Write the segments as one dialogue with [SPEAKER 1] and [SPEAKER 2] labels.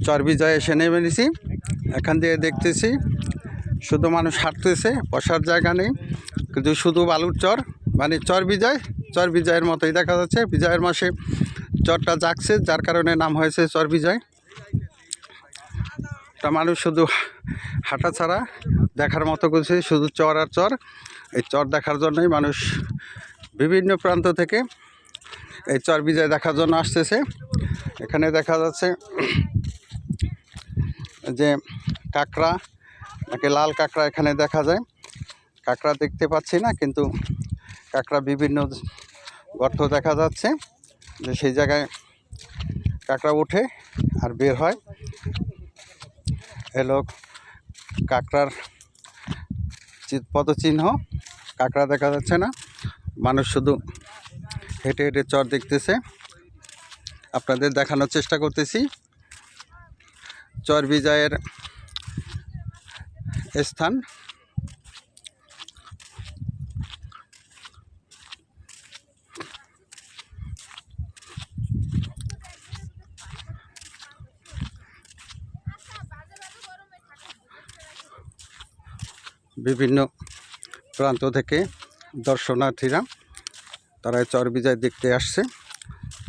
[SPEAKER 1] চরবিজয় এসে নেমে নিছি। এখান দিয়ে দেখতেছি শুধু মানুষ হাঁটতেছে, বসার জায়গা নেই, কিন্তু শুধু বালুর চর, মানে চরবিজয়ের মতোই দেখা যাচ্ছে। বিজয়ের মাসে চরটা জাগছে, যার কারণে নাম হয়েছে চরবিজয়। তা মানুষ শুধু হাঁটা ছাড়া দেখার মতো কিছু, শুধু চর আর চর। এই চর দেখার জন্যই মানুষ বিভিন্ন প্রান্ত থেকে এই চরবিজয় দেখার জন্য আসতেছে। এখানে দেখা যাচ্ছে যে কাঁকড়া, নাকি লাল কাঁকড়া এখানে দেখা যায়। কাঁকড়া দেখতে পাচ্ছি না, কিন্তু কাঁকড়া বিভিন্ন গর্ত দেখা যাচ্ছে, যে সেই জায়গায় কাঁকড়া ওঠে আর বের হয়। এলো কাঁকড়ার পদচিহ্ন। কাঁকড়া দেখা যাচ্ছে না, মানুষ শুধু হেঁটে হেঁটে চর দেখতেছে। আপনাদের দেখানোর চেষ্টা করতেছি চরবিজয়ের স্থান। বিভিন্ন প্রান্ত থেকে দর্শনার্থীরা তারা চরবিজয় দেখতে আসছে।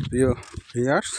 [SPEAKER 1] প্রিয় ভিউয়ার্স,